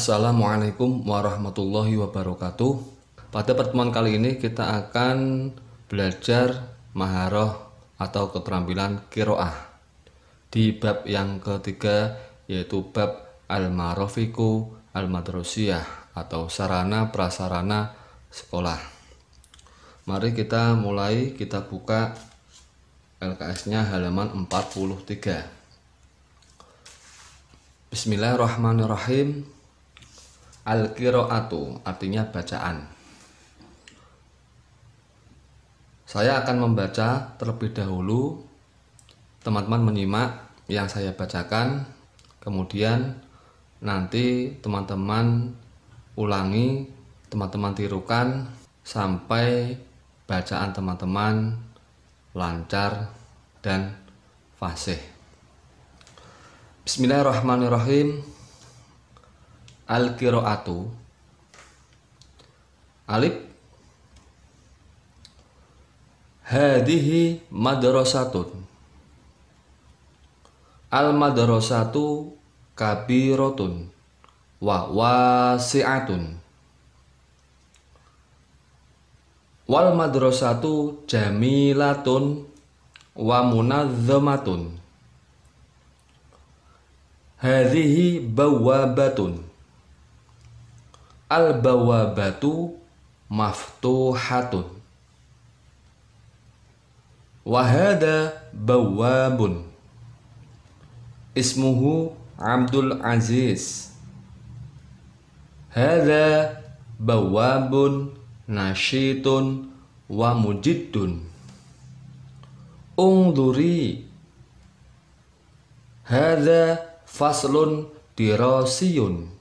Assalamualaikum warahmatullahi wabarakatuh. Pada pertemuan kali ini kita akan belajar maharoh atau keterampilan qiraah di bab yang ketiga, yaitu bab al-marafiqu al-madrasiyah atau sarana prasarana sekolah. Mari kita mulai, kita buka LKS-nya halaman 43. Bismillahirrahmanirrahim. Al-qiraatu artinya bacaan. Saya akan membaca terlebih dahulu. Teman-teman menyimak yang saya bacakan, kemudian nanti teman-teman ulangi, teman-teman tirukan sampai bacaan teman-teman lancar dan fasih. Bismillahirrahmanirrahim. Al-qiraatu. Alif. Hadihi madrasatun. Al-madrasatu kabiratun wa wasi'atun. Wal madrasatu jamilatun wa munazzamatun. Hadhihi bawabatun. Al-bawabatu maftuhatun. Wa hadha bawabun. Ismuhu Abdul Aziz. Hadha bawabun nasyitun wa mujiddun. Ungduri. Hadha faslun dirasiyun.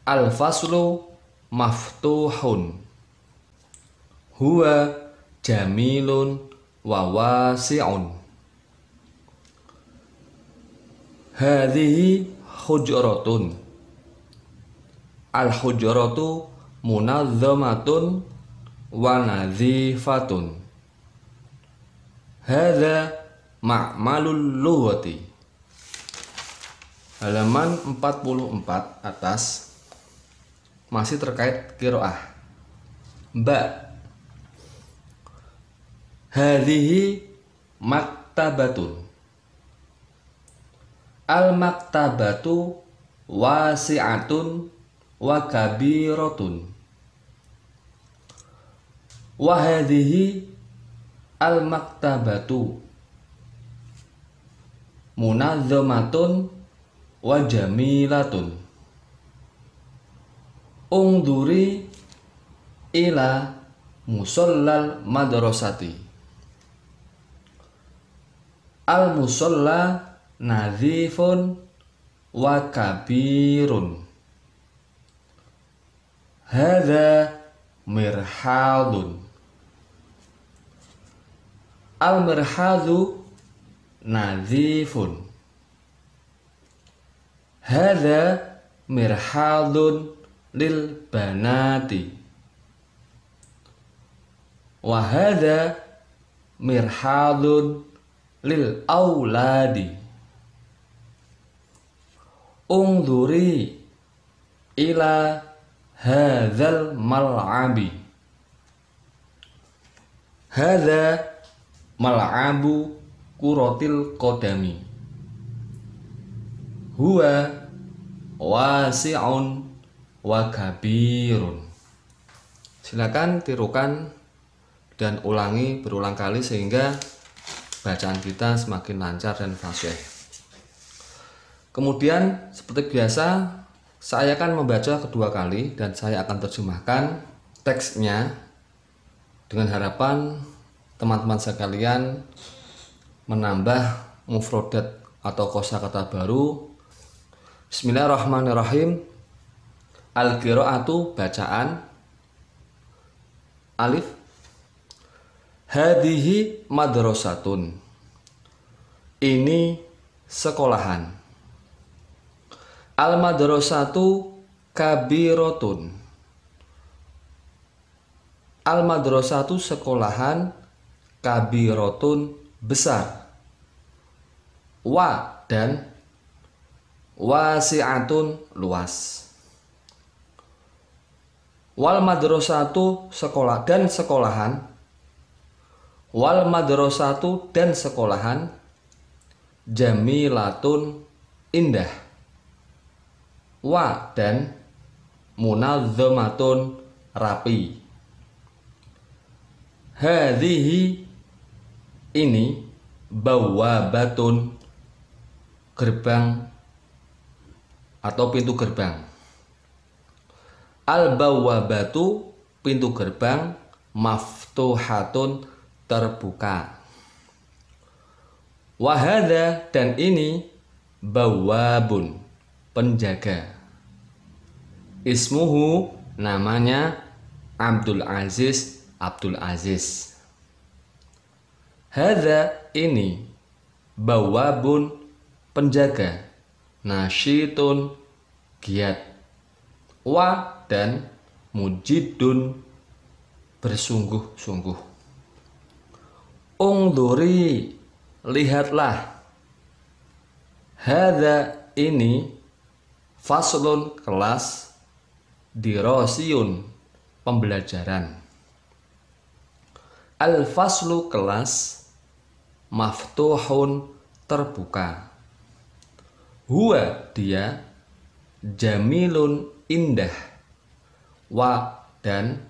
Al-faslu maftuhun. Huwa jamilun wa wasi'un. Hadhihi hujratun. Al-hujratu munazzamatun wa nadhifatun. Hadha ma'malul lughati. Halaman 44 atas masih terkait qiraah. Ba. Hadhihi maktabatun. Al-maktabatu wasi'atun wa kabiratun. Wa hadhihi al-maktabatu munazzamatun wa jamilatun. Ungduri ila musallal madrasati. Al-musalla nadhifun wa kabirun. Hadha mirhadun. Al-mirhadu nadhifun. Hadha mirhadun lil banati. Wa hadha mirhadun lil auladi. Ungduri ila hadzal mal'abi. Hadha mal'abu kuratil qadami. Huwa wasi'un wa kabirun. Silakan tirukan dan ulangi berulang kali sehingga bacaan kita semakin lancar dan fasih. Kemudian seperti biasa saya akan membaca kedua kali dan saya akan terjemahkan teksnya dengan harapan teman-teman sekalian menambah mufrodat atau kosakata baru. Bismillahirrahmanirrahim. Al-qiraatu bacaan. Alif. Hadihi madrasatun. Ini sekolahan. Al-madrasatu kabiratun. Al-madrasatu sekolahan, kabiratun besar. Wa dan wasi'atun luas. Wal madrasatu sekolah dan sekolahan. Wal madrasatu dan sekolahan. Jamilatun indah. Wa dan munazzamatun rapi. Hadhihi ini bawabatun gerbang atau pintu gerbang. Al-bawwabatu pintu gerbang, maftuhatun terbuka. Wahada dan ini bawwabun penjaga. Ismuhu namanya Abdul Aziz. Hadza ini bawwabun penjaga, nasyitun giat, wa dan mujidun bersungguh-sungguh. Ungduri lihatlah. Hadza ini faslun kelas, dirosiyun pembelajaran. Al-faslu kelas, maftuhun terbuka. Huwa dia, jamilun indah, wa dan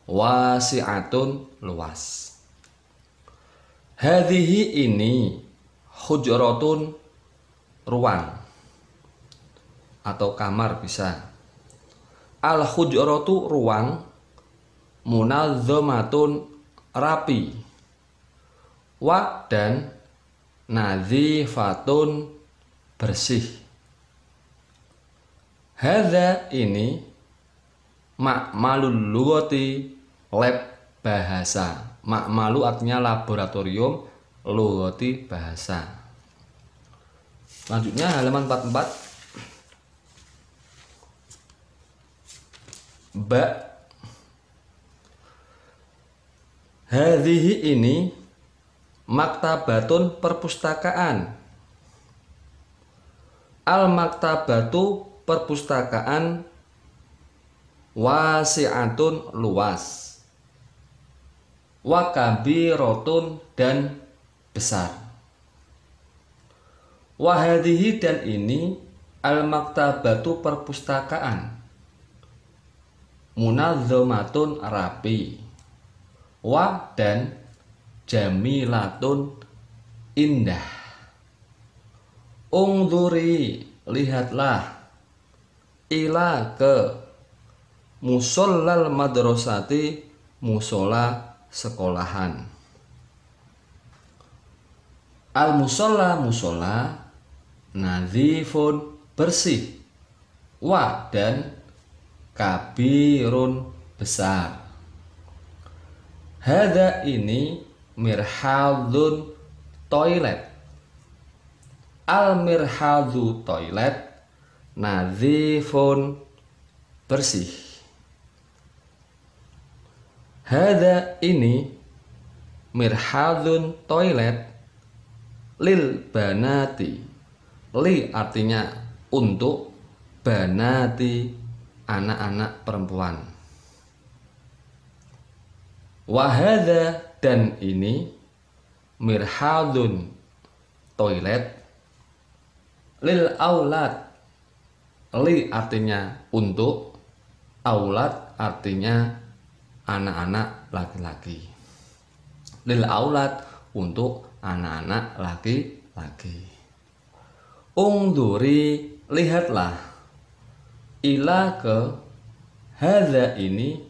wasi'atun luas. Hadhihi ini hujratun ruang atau kamar bisa. Al hujratu ruang, munazzamatun rapi, wa dan nazifatun bersih. Hadza ini ma'malul lughati lab bahasa. Ma'malu artinya laboratorium, lughati bahasa. Selanjutnya halaman 44. Ba. Hadhihi ini maktabatun perpustakaan. Al maktabatu perpustakaan, wasi'atun luas, wa kabirotun dan besar. Wahadihi dan ini al maktabatu perpustakaan, munazzamatun rapi, wa dan jamilatun indah. Ungduri lihatlah, ila ke musollal madrasati musola sekolahan. Al musola musola, nazifun bersih, wa dan kabirun besar. Hada ini mirhadun toilet. Al mirhadu toilet, nazifun bersih. Hada ini mirhadun toilet lil banati. Li artinya untuk, banati anak-anak perempuan. Wahada dan ini mirhadun toilet lil aulad. Li artinya untuk, aulad artinya anak-anak laki-laki. Lil aulad untuk anak-anak laki-laki. Ungduri lihatlah, ila ke hadza ini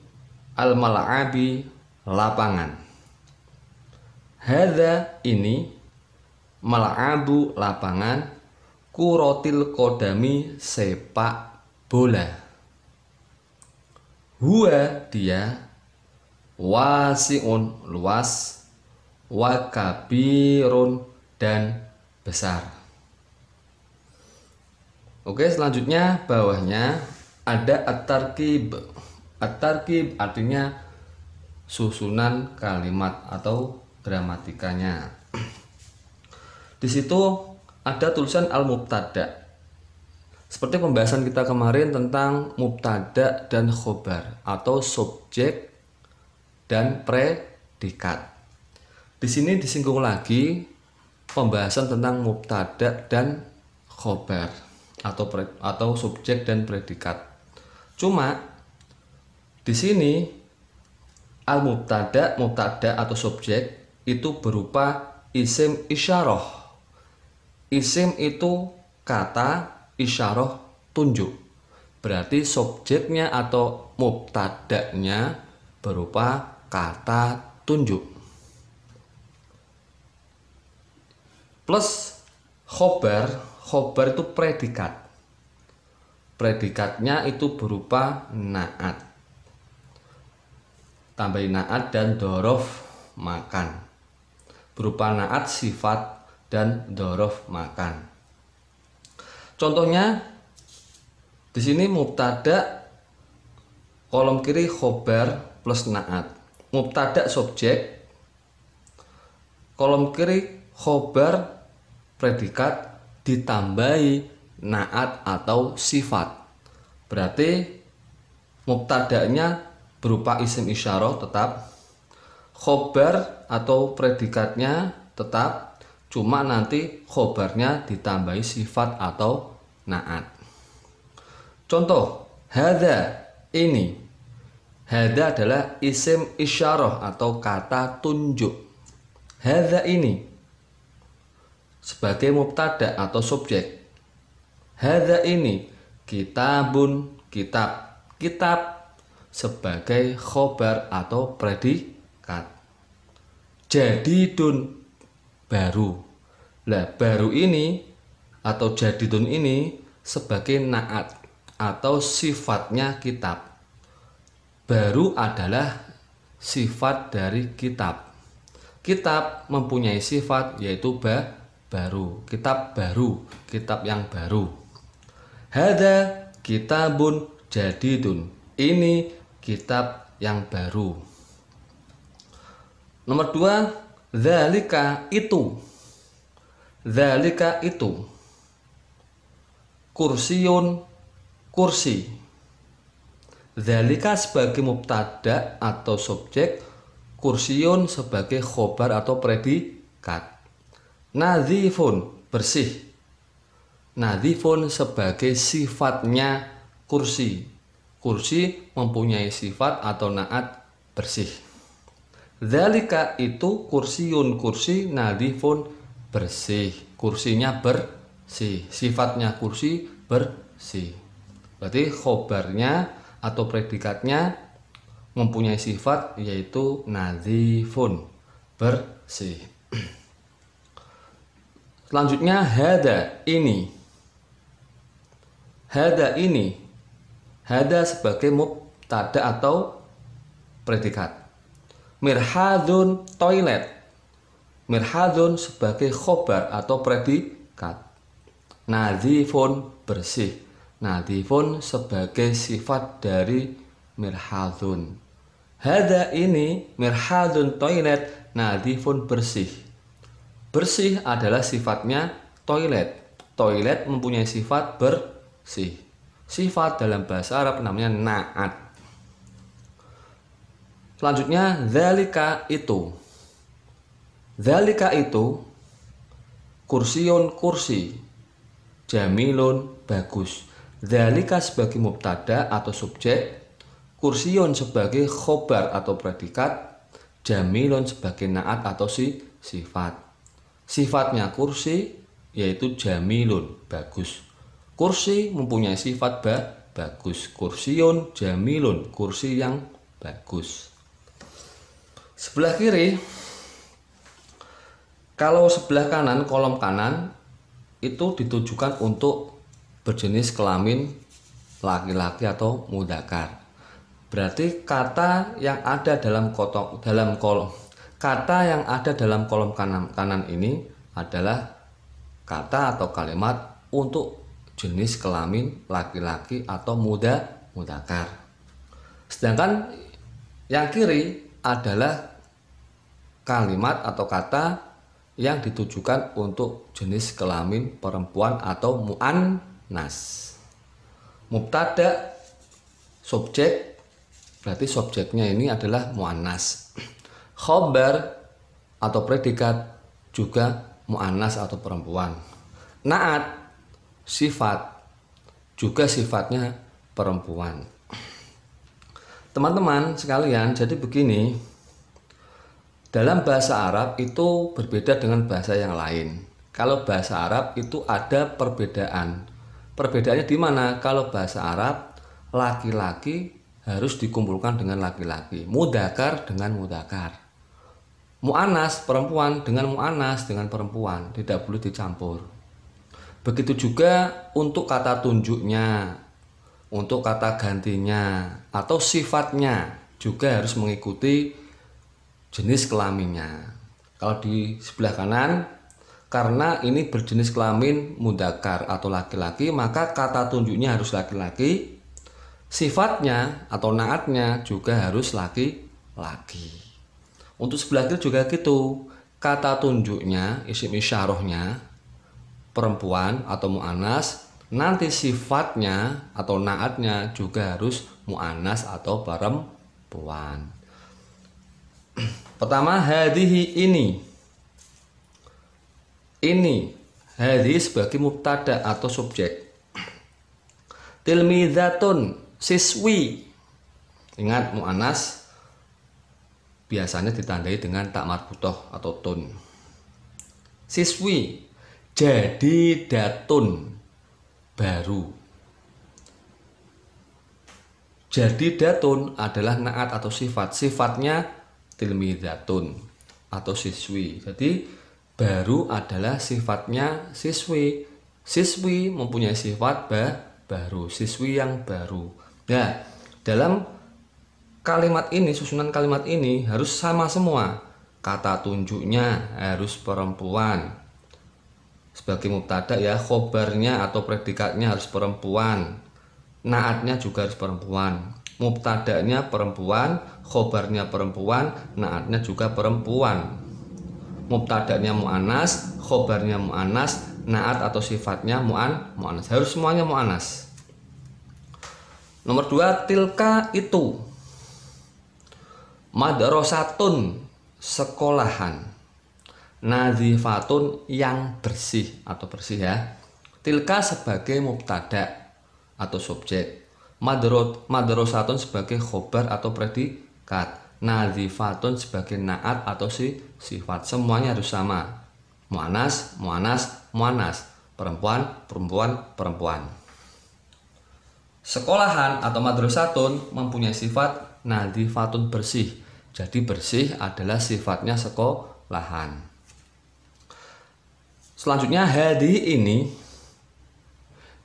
al mal'abi lapangan. Hadza ini mal'abu lapangan, kurotil kodami sepak bola. Huwa dia, wasi'un luas, wa kabirun dan besar. Oke, selanjutnya bawahnya ada at-tarkib. At-tarkib artinya susunan kalimat atau gramatikanya. Di situ ada tulisan al-mubtada. Seperti pembahasan kita kemarin tentang mubtada dan khobar atau subjek dan predikat. Di sini disinggung lagi pembahasan tentang mubtada dan khobar atau subjek dan predikat. Cuma di sini al-mubtada, mubtada atau subjek itu berupa isim isyarah. Isim itu kata, isyarah tunjuk. Berarti subjeknya atau mubtadanya berupa kata tunjuk. Plus khobar, khobar itu predikat. Predikatnya itu berupa naat. Tambahin naat dan dorof makan. Berupa naat sifat dan dorof makan. Contohnya di sini mubtada kolom kiri khobar plus naat. Mubtada subjek, kolom kiri khobar predikat ditambahi naat atau sifat. Berarti mubtadanya berupa isim isyarah tetap, khobar atau predikatnya tetap, cuma nanti khobarnya ditambahi sifat atau naat. Contoh, hadza ini. Hadza adalah isim isyarah atau kata tunjuk. Hadza ini sebagai mubtada atau subjek. Hadza ini kitabun, kitab. Kitab sebagai khobar atau predikat. Jadidun baru. Lah baru ini atau jadidun ini sebagai naat atau sifatnya kitab. Baru adalah sifat dari kitab. Kitab mempunyai sifat yaitu baru. Kitab baru, kitab yang baru. Hadza kitabun jadidun. Ini kitab yang baru. Nomor 2, dzalika itu. Dzalika itu. Kursiyun, kursi. Dzalika sebagai mubtada atau subjek, kursiyun sebagai khobar atau predikat. Nadzifun, bersih. Nadzifun sebagai sifatnya kursi. Kursi mempunyai sifat atau naat bersih. Dzalika itu kursiyun, kursi, nadzifun bersih. Kursinya bersih. Sifatnya kursi bersih. Berarti khobarnya atau predikatnya mempunyai sifat yaitu nadzifun, bersih. Selanjutnya hadza ini. Hadza ini. Hadza sebagai mubtada atau predikat. Mirhadun, toilet. Mirhadun sebagai khobar atau predikat. Nadzifun, bersih. Nadzifun sebagai sifat dari mirhadun. Hadza ini mirhadun, toilet. Nadzifun, bersih. Bersih adalah sifatnya toilet. Toilet mempunyai sifat bersih. Sifat dalam bahasa Arab namanya naat. Selanjutnya dzalika itu. Dzalika itu kursiyun, kursi. Jamilun, bagus. Dzalika sebagai mubtada atau subjek, kursiyun sebagai khobar atau predikat, jamilun sebagai naat atau sifat. Sifatnya kursi yaitu jamilun, bagus. Kursi mempunyai sifat bagus. Kursiyun, jamilun, kursi yang bagus. Sebelah kiri, kalau sebelah kanan, kolom kanan itu ditujukan untuk berjenis kelamin laki-laki atau mudzakkar. Berarti kata yang ada dalam kolom kanan ini adalah kata atau kalimat untuk jenis kelamin laki-laki atau mudzakkar. Sedangkan yang kiri adalah kalimat atau kata yang ditujukan untuk jenis kelamin perempuan atau muannas. Mubtada subjek, berarti subjeknya ini adalah muannas. Khobar atau predikat juga muannas atau perempuan. Naat sifat, juga sifatnya perempuan. Teman-teman sekalian, jadi begini, dalam bahasa Arab itu berbeda dengan bahasa yang lain. Kalau bahasa Arab itu ada perbedaan. Perbedaannya di mana? Kalau bahasa Arab, laki-laki harus dikumpulkan dengan laki-laki, mudzakkar dengan mudzakkar, mu'annas perempuan dengan mu'annas dengan perempuan, tidak boleh dicampur. Begitu juga untuk kata tunjuknya, untuk kata gantinya atau sifatnya juga harus mengikuti jenis kelaminnya. Kalau di sebelah kanan, karena ini berjenis kelamin mudzakkar atau laki-laki, maka kata tunjuknya harus laki-laki, sifatnya atau naatnya juga harus laki-laki. Untuk sebelah kiri juga gitu, kata tunjuknya, isim isyarahnya perempuan atau mu'annas, nanti sifatnya atau naatnya juga harus mu'annas atau perempuan. Pertama, hadhihi ini hadhihi sebagai mubtada atau subjek. Tilmidzatun siswi, ingat mu'annas biasanya ditandai dengan tak marbutoh atau tun. Siswi jadi datun baru. Jadi datun adalah naat atau sifat, sifatnya tilmidzatun atau siswi. Jadi baru adalah sifatnya siswi. Siswi mempunyai sifat baru, siswi yang baru. Nah, dalam kalimat ini, susunan kalimat ini harus sama semua. Kata tunjuknya harus perempuan sebagai mubtada ya, khobarnya atau predikatnya harus perempuan, naatnya juga harus perempuan, mubtadanya perempuan, khobarnya perempuan, naatnya juga perempuan. Mubtadanya mu'annas, khobarnya mu'annas, naat atau sifatnya mu'annas, harus semuanya mu'annas. Nomor 2, tilka itu, madrasatun sekolahan, nazifatun yang bersih atau bersih ya. Tilka sebagai mubtada atau subjek, madrasatun sebagai khobar atau predikat, nazifatun sebagai naat atau sifat. Semuanya harus sama, mu'annas, mu'annas, mu'annas, perempuan, perempuan, perempuan. Sekolahan atau madrasatun mempunyai sifat nazifatun bersih. Jadi bersih adalah sifatnya sekolahan. Selanjutnya hadhi ini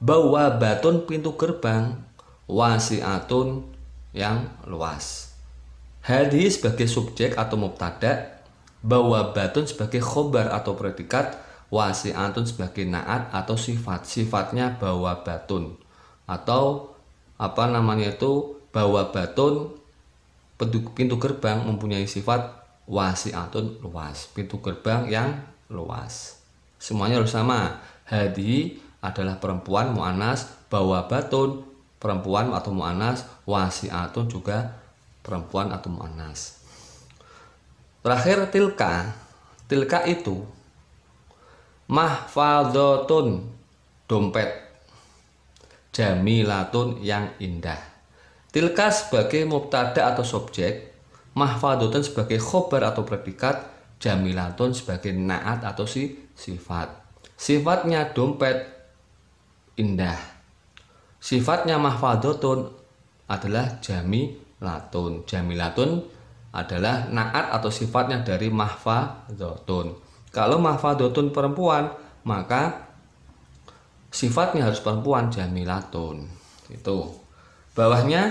bawabatun pintu gerbang, wasi'atun yang luas. Hadhi sebagai subjek atau mubtada, bawabatun sebagai khobar atau predikat, wasi'atun sebagai naat atau sifat. Sifatnya bawabatun atau bawabatun, pintu gerbang mempunyai sifat wasi'atun luas, pintu gerbang yang luas. Semuanya harus sama. Hadhi adalah perempuan mu'annas, bawabatun perempuan atau mu'annas, wasi'atun juga perempuan atau mu'annas. Terakhir tilka itu mahfadzatun dompet, jamilatun yang indah. Tilka sebagai mubtada atau subjek, mahfadzatun sebagai khobar atau predikat, jamilatun sebagai naat atau sifat. Sifatnya dompet indah, sifatnya mahfadzatun adalah jamilatun. Jamilatun adalah naat atau sifatnya dari mahfadzatun. Kalau mahfadzatun perempuan, maka sifatnya harus perempuan, jamilatun. Itu. Bawahnya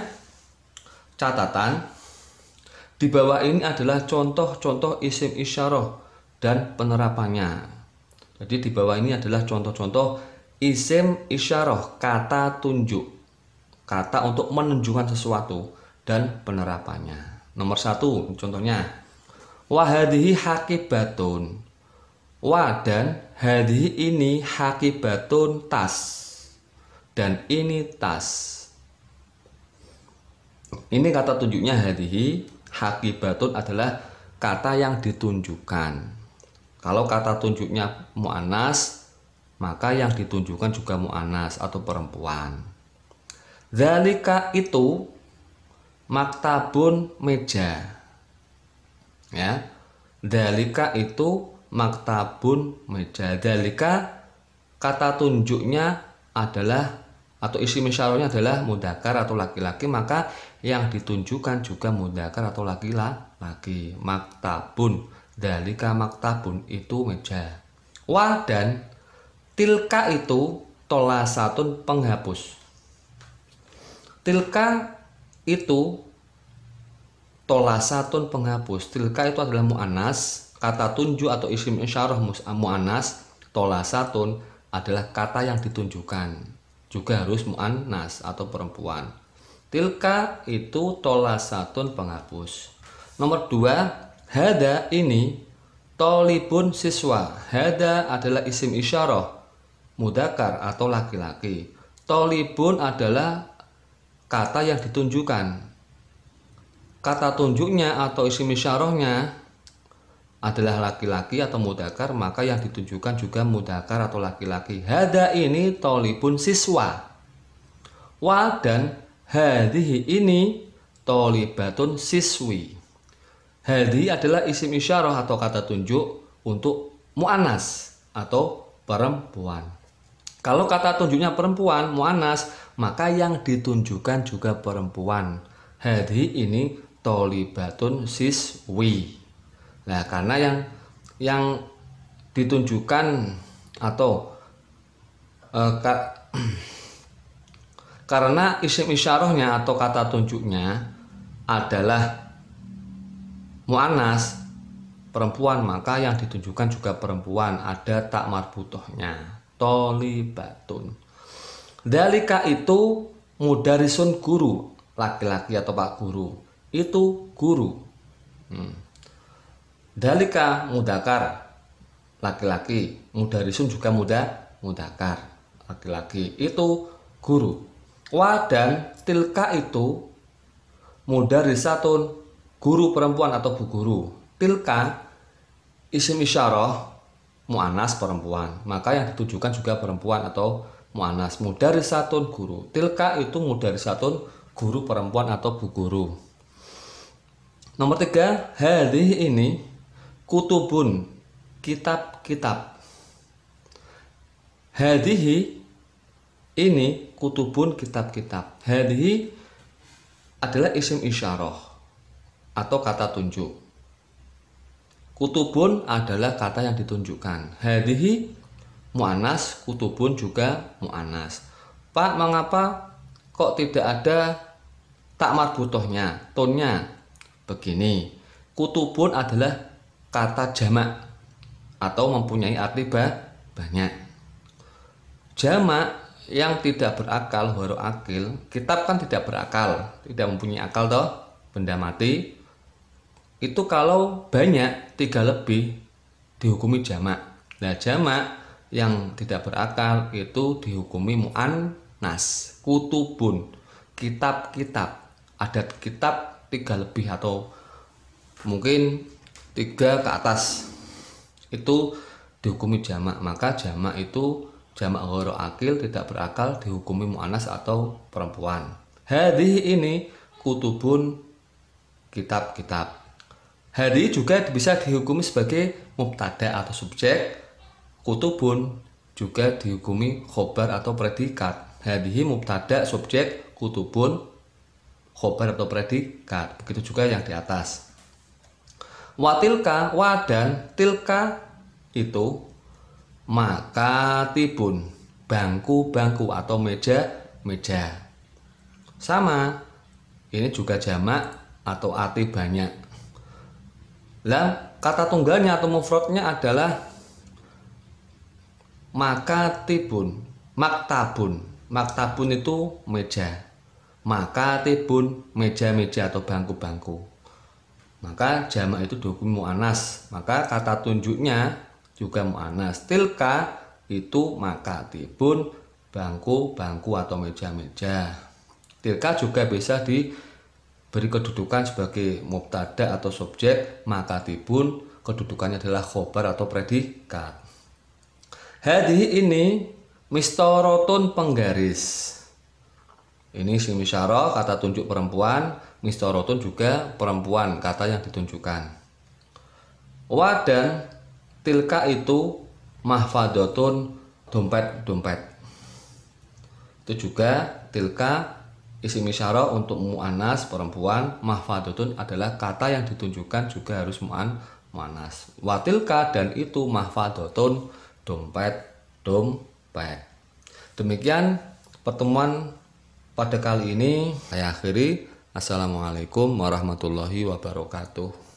catatan. Di bawah ini adalah contoh-contoh isim isyarah dan penerapannya. Jadi di bawah ini adalah contoh-contoh isim isyarah, kata tunjuk, kata untuk menunjukkan sesuatu dan penerapannya. Nomor 1 contohnya, wahadihi hakibatun. Wa dan hadihi ini hakibatun tas. dan ini tas. Ini kata tunjuknya hadhihi, hakibatun adalah kata yang ditunjukkan. Kalau kata tunjuknya mu'annas, maka yang ditunjukkan juga mu'annas atau perempuan. Dzalika itu maktabun meja. Ya. Dzalika itu maktabun meja. Dzalika kata tunjuknya adalah atau isim isyarahnya adalah mudzakkar atau laki-laki, maka yang ditunjukkan juga mudzakkar atau laki-laki. Maktabun, dzalika maktabun itu meja. Wa dan tilka itu tolasatun penghapus. Tilka itu tolasatun penghapus. Tilka itu adalah mu'annas, kata tunjuk atau isim isyarah mu'annas. Tolasatun adalah kata yang ditunjukkan, juga harus mu'annas atau perempuan. Tilka itu tolasatun penghapus. Nomor 2, hada ini tolibun siswa. Hada adalah isim isyarah mudzakkar atau laki-laki. Tolibun adalah kata yang ditunjukkan. Kata tunjuknya atau isim isyarahnya adalah laki-laki atau mudzakkar, maka yang ditunjukkan juga mudzakkar atau laki-laki. Hada ini tolibun siswa. Wa dan hadhihi ini tolibatun siswi. Hadhihi adalah isim isyarah atau kata tunjuk untuk mu'annas atau perempuan. Kalau kata tunjuknya perempuan, mu'annas, maka yang ditunjukkan juga perempuan. Hadhihi ini tolibatun siswi. Nah, karena yang ditunjukkan atau karena isim isyarahnya atau kata tunjuknya adalah mu'annas perempuan, maka yang ditunjukkan juga perempuan, ada tak marbutohnya, tolibatun. Dalika itu mudarisun guru, laki-laki atau pak guru, itu guru. Dalika mudzakkar, laki-laki. Mudarisun juga mudzakkar, laki-laki, itu guru. Wa dan tilka itu mudarisatun, guru perempuan atau bu guru. Tilka isim isyarah mu'annas perempuan, maka yang ditujukan juga perempuan atau mu'annas. Mudarisatun guru. Tilka itu mudarisatun, guru perempuan atau bu guru. Nomor 3, hadhihi ini kutubun, kitab-kitab. Hadhihi ini kutubun, kitab-kitab. Hadhihi adalah isim isyarah atau kata tunjuk. Kutubun adalah kata yang ditunjukkan. Hadhihi mu'annas, kutubun juga mu'annas. Pak, mengapa kok tidak ada tak marbutohnya, tonnya? Begini, kutubun adalah kata jamak atau mempunyai arti banyak. Jamak yang tidak berakal, huruf akil. Kitab kan tidak berakal, tidak mempunyai akal toh, benda mati. Itu kalau banyak 3 lebih dihukumi jamak. Nah, jamak yang tidak berakal itu dihukumi mu'annas. Kutubun, kitab-kitab. Ada kitab 3 lebih atau mungkin 3 ke atas, itu dihukumi jamak. Maka jamak itu jamak huruf akil tidak berakal dihukumi mu'annas atau perempuan. Hadhihi ini kutubun, kitab-kitab. Hadhihi juga bisa dihukumi sebagai mubtada atau subjek. Kutubun juga dihukumi khobar atau predikat. Hadhihi mubtada subjek, kutubun khobar atau predikat. Begitu juga yang di atas. Wa tilka, wa dan tilka itu makatibun, bangku-bangku atau meja-meja. Sama, ini juga jamak atau arti banyak. Lah, kata tunggalnya atau mufradnya adalah makatibun, maktabun. Maktabun itu meja. Makatibun, meja-meja atau bangku-bangku. Maka jamak itu dihukumi mu'annas, maka kata tunjuknya juga mu'annas. Tilka itu makatibun, bangku, bangku atau meja-meja. Tilka juga bisa diberi kedudukan sebagai mubtada atau subjek, maka tibun kedudukannya adalah khobar atau predikat. Hadhihi ini mistorotun penggaris. Ini isim isyarah, kata tunjuk perempuan. Mistorotun juga perempuan, kata yang ditunjukkan. Wa dan tilka itu mahfadotun, dompet-dompet. Itu juga tilka isim isyarah untuk mu'annas perempuan, mahfadotun adalah kata yang ditunjukkan juga harus mu'annas. Wa tilka dan itu mahfadotun, dompet-dompet. Demikian pertemuan pada kali ini saya akhiri. Assalamualaikum warahmatullahi wabarakatuh.